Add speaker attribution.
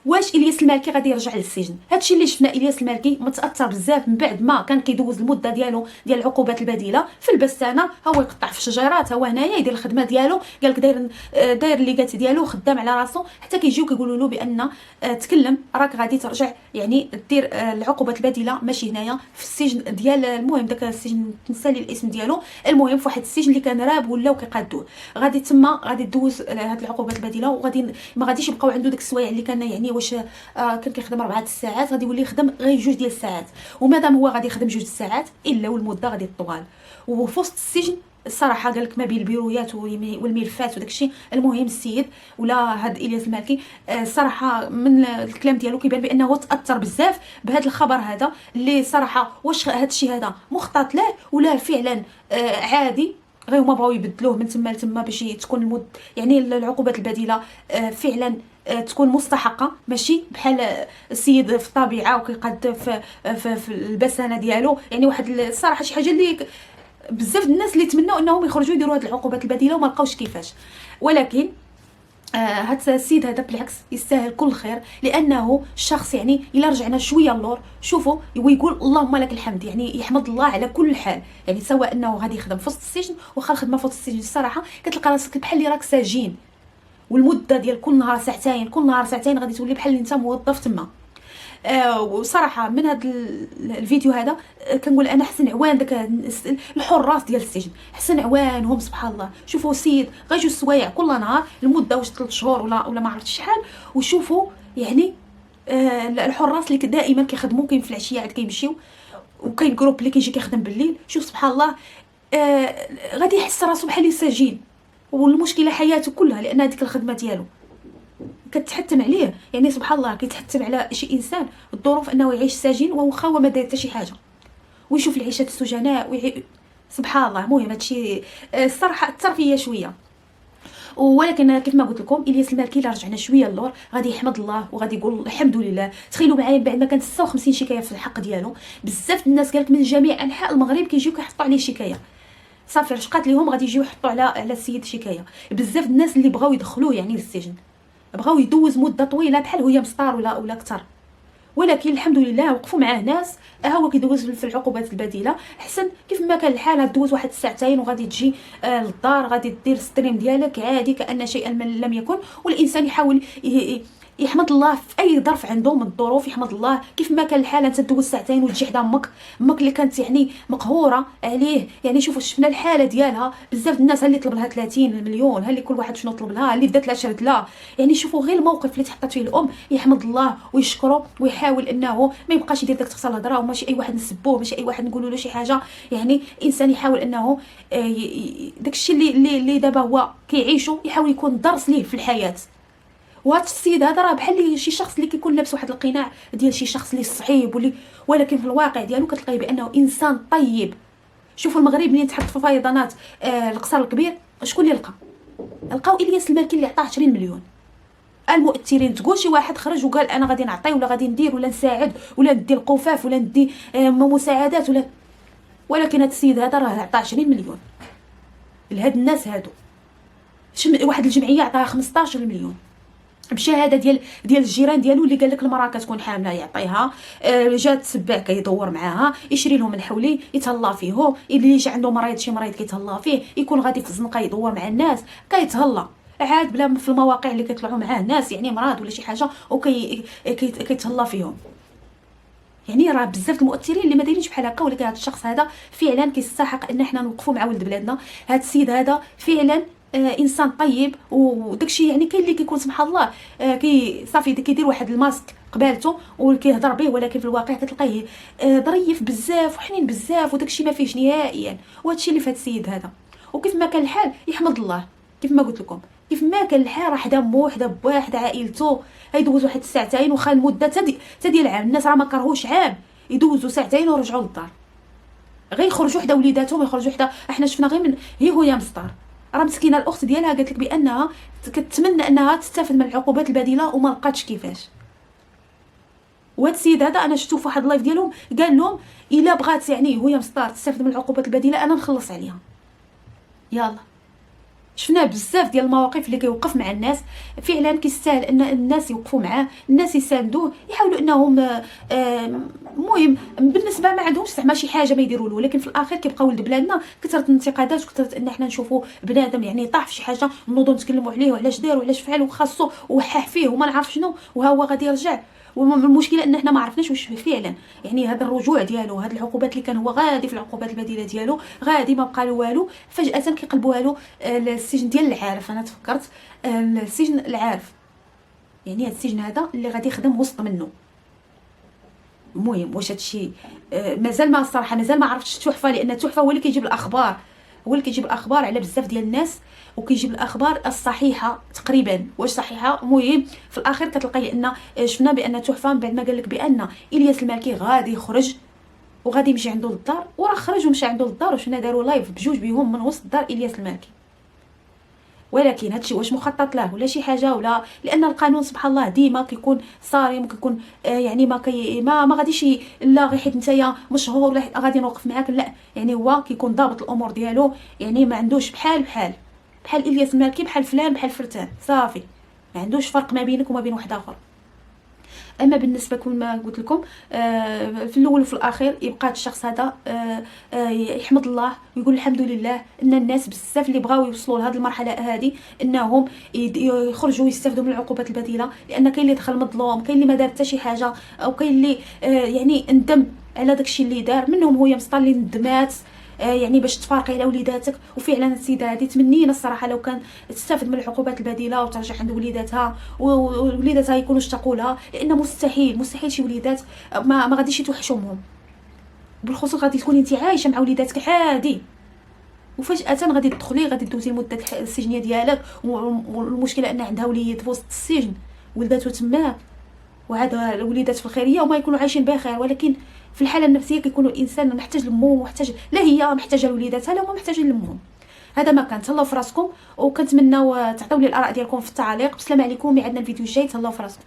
Speaker 1: واش الياس المالكي غادي يرجع للسجن؟ هادشي اللي شفنا الياس المالكي متاثر بزاف من بعد ما كان كيدوز المده ديالو ديال العقوبات البديله في البستانه، هو يقطع في الشجيرات، هو هنايا يدير الخدمه ديالو، قال لك داير الليغات ديالو، خدام على راسو، حتى كيجيو كيقولوا له بان تكلم راك غادي ترجع يعني دير العقوبات البديله ماشي هنايا في السجن ديال المهم داك السجن تنسالي الاسم ديالو، المهم في واحد السجن اللي كان راب ولاو كيقادوه، غادي تما غادي دوز هاد العقوبات البديله، وغادي ما غاديش يبقاو عنده داك السوايع اللي كان يعني واش كان كيخدم 4 ساعات غادي يولي يخدم غير 2 ديال الساعات، ومادام هو غادي يخدم 2 ساعات الا والمده غادي تطوال. وفي وسط السجن الصراحه قال لك ما بين البيرويات والملفات وداك الشيء، المهم السيد ولا هاد الياس المالكي الصراحه من الكلام ديالو كيبان بانه تاثر بزاف بهذا الخبر هذا، اللي صراحه واش هاد الشيء هذا مخطط له ولا فعلا عادي، غير هما بغاو يبدلوه من تما لتما باش تكون يعني العقوبات البديله فعلا تكون مستحقه، ماشي بحال السيد في الطبيعه وكيقاد في البسانه ديالو. يعني واحد الصراحه شي حاجه اللي بزاف الناس اللي تمنوا انهم يخرجوا يديروا هذه العقوبات البديله وما لقاوش كيفاش، ولكن هاد السيد هذا بالعكس يستاهل كل خير، لانه الشخص يعني الا رجعنا شويه اللور شوفوا ويقول اللهم لك الحمد، يعني يحمد الله على كل حال، يعني سواء انه غادي يخدم في وسط السجن واخا الخدمه في وسط السجن الصراحه كتلقى راسك بحال اللي راك سجين، والمده ديال كل نهار ساعتين، كل نهار ساعتين غادي تولي بحال اللي انت موظف تما. وصراحه من هذا الفيديو هذا كنقول انا حسن عوان داك الحراس ديال السجن، حسن عوانهم سبحان الله. شوفوا سيد غير 2 سوايع كل نهار المده واش 3 شهور ولا ما عرفتش شحال، وشوفوا يعني الحراس اللي دائما كيخدموا كاين في العشيه عاد كيمشيو، وكاين جروب اللي كيجي كيخدم بالليل، شوف سبحان الله غادي يحس راسو بحال اللي سجين، والمشكله حياته كلها لان هذيك الخدمه ديالو كتحتم عليه، يعني سبحان الله كيتحتم على شي انسان الظروف انه يعيش سجين وواخا هو ما داير حتى شي حاجه، ويشوف العيشه السجناء سبحان الله. المهم هادشي الصراحه اثر فيا شويه، ولكن كيف ما قلت لكم الياس المالكي الا رجعنا شويه اللور غادي يحمد الله وغادي يقول الحمد لله. تخيلوا معايا بعد ما كان 56 شكايه في الحق ديالو، بزاف الناس قالك من جميع انحاء المغرب كيجيو كيحطوا عليه شكايه، صافي رشقات ليهم غادي يجيو يحطوا على السيد شكايه. بزاف الناس اللي بغاو يدخلوه يعني للسجن بغاو يدوز مده طويله بحال هي مسطار ولا اكثر، ولكن الحمد لله وقفوا معاه ناس هو كيدوز في العقوبات البديله احسن. كيف ما كان الحال دوز واحد الساعتين وغادي تجي للدار غادي دير ستريم ديالك عادي كأن شيئا لم يكن، والانسان يحاول يحمد الله في اي ظرف عنده من الظروف، يحمد الله كيف ما كان الحال انت دوز ساعتين وتجي حدا امك اللي كانت يعني مقهوره عليه. يعني شوفوا شفنا الحاله ديالها، بزاف الناس اللي طلب لها 30 مليون، اللي كل واحد شنو طلب لها، اللي دات لها شرت لها. يعني شوفوا غير الموقف اللي تحطت فيه الام يحمد الله ويشكره ويحاول انه ما يبقاش يدير داك التقصى الهضره، وماشي اي واحد نسبوه، ماشي اي واحد نقولوا له شي حاجه. يعني انسان يحاول انه داك الشيء اللي دابا هو كيعيشو يحاول يكون درس ليه في الحياه. وهذا السيد هذا راه بحال شي شخص اللي كيكون لابس واحد القناع ديال شي شخص اللي صعيب ولكن في الواقع ديالو كتلقاي بانه انسان طيب. شوفوا المغرب ملي تحط في فيضانات القصر الكبير شكون اللي لقاو الياس المالكي اللي عطاه 20 مليون. المؤثرين تقول شي واحد خرج وقال انا غادي نعطي ولا غادي ندير ولا نساعد ولا ندي القفاف ولا ندي مساعدات ولكن هذا السيد هذا راه عطاه 20 مليون لهاد الناس هادو. واحد الجمعيه عطاها 15 مليون بشهاده ديال الجيران ديالو اللي قال لك المراه كتكون حامله يعطيها، جات سباع كيدور معاها، يشري لهم الحولي يتهلا فيهم، اللي يجي عنده مريض شي مريض كيتهلا فيه، يكون غادي في الزنقه يدور مع الناس كيتهلا عاد بلا في المواقع اللي كيطلعوا معاه ناس يعني مرض ولا شي حاجه كيتهلا فيهم. يعني راه بزاف المؤثرين اللي ما دايرينش بحال هكا، ولكن هذا الشخص هذا فعلا كيستحق ان احنا نوقفوا مع ولد بلادنا. هذا السيد هذا فعلا انسان طيب، وداكشي يعني كاين اللي كيكون سبحان الله صافي كيدير واحد الماسك قبالته وكيهضر به، ولكن في الواقع كتلقاه ظريف بزاف وحنين بزاف وداكشي ما فيهش نهائيا. وهادشي اللي في هذا السيد هذا. وكيف ما كان الحال يحمد الله، كيف ما قلت لكم كيف ما كان الحال راه حدا مو حدا بواه حدا عائلته يدوزوا واحد الساعتين واخا المده تا ديال عام. الناس راه ما كرهوش عام، يدوزوا ساعتين ورجعوا للدار، غير يخرجوا حدا وليداتهم يخرجوا حدا. احنا شفنا غير من هي مسطر راه مسكينه الاخت ديالها قالت لك بانها كتمنى انها تستافد من العقوبات البديله وما لقاتش كيفاش. وهذا السيد هذا انا شفتو في واحد اللايف ديالهم قال لهم الا بغات يعني هي مسطر تستافد من العقوبات البديله انا نخلص عليها. يلا شفنا بزاف ديال المواقف اللي كيوقف مع الناس، فعلا كيستاهل ان الناس يوقفوا معاه، الناس يساندوه، يحاولوا انهم المهم بالنسبه ما عندهمش زعما شي حاجه ما يديروا له، ولكن في الاخير كيبقاو ولد بلادنا كثرت الانتقادات وكثرت ان احنا نشوفوا بنادم يعني طاح في شي حاجه نوضوا نتكلموا عليه وعلاش دار وعلاش فعل وخاصو وحاح فيه وما نعرف شنو وها هو غادي يرجع. والمشكله ان احنا ما عرفناش واش فعلا يعني هذا الرجوع ديالو، هاد العقوبات اللي كان هو غادي في العقوبات البديله ديالو غادي ما بقى له والو، فجاه كيقلبوها له السجن ديال العارف. انا تفكرت السجن العارف، يعني هاد السجن هذا اللي غادي يخدم وسط منه. المهم واش هادشي مازال ما الصراحه مازال ما عرفتش التحفه، لان التحفه هو اللي كيجيب الاخبار، هو اللي كيجيب الاخبار على بزاف ديال الناس وكيجيب الاخبار الصحيحه تقريبا. واش صحيحه المهم في الاخير كتلقاي ان شفنا بان تحفه من بعد ما قال لك بان الياس المالكي غادي يخرج وغادي يمشي عنده للدار، وراه خرج ومشى عنده للدار وشفنا داروا لايف بجوج بهم من وسط دار الياس المالكي. ولكن هادشي واش مخطط له ولا شي حاجه ولا، لان القانون سبحان الله ديما كيكون صارم وكيكون يعني ما غاديش لا غير حيت نتايا مشهور ولا غادي نوقف معاك، لا يعني هو كيكون ضابط الامور ديالو، يعني ما عندوش بحال الياس المالكي بحال فلان بحال فرتان صافي، ما عندوش فرق ما بينك وما بين واحد اخر. اما بالنسبه كما قلت لكم في الاول وفي الاخير يبقى الشخص هذا يحمد الله ويقول الحمد لله ان الناس بزاف اللي بغاو يوصلوا لهذه المرحله هذه انهم يخرجوا ويستافدوا من العقوبات البديله، لان كاين اللي دخل مظلوم، كاين اللي ما دار حتى شي حاجه، او كاين اللي يعني ندم على داكشي اللي دار، منهم هو مسطر اللي ندمات يعني باش تفارقي على وليداتك. وفعلا السيده هذه تمنينا الصراحه لو كان تستافد من العقوبات البديله وترجع عند وليداتها ووليداتها يكونوا اشتاقوا لها، لان مستحيل شي وليدات ما غاديش يتوحشوا امهم، بالخصوص غادي تكوني انت عايشه مع وليداتك عادي وفجاه غادي تدخلي غادي دوزي المده السجنيه ديالك، والمشكله ان عندها وليد في وسط السجن ولداتو تماك، وهذا الوليدات في الخيريه وما يكونوا عايشين بخير، ولكن في الحاله النفسيه كيكون الانسان محتاج لامه ومحتاج لا هي محتاجه لوليداتها لا هما محتاجين لامهم. هذا ما كان. تهلاو في راسكم وكنتمناو تعطيو لي الاراء ديالكم في التعاليق. بسلام عليكم، ميعادنا الفيديو الجاي. تهلاو في راسكم.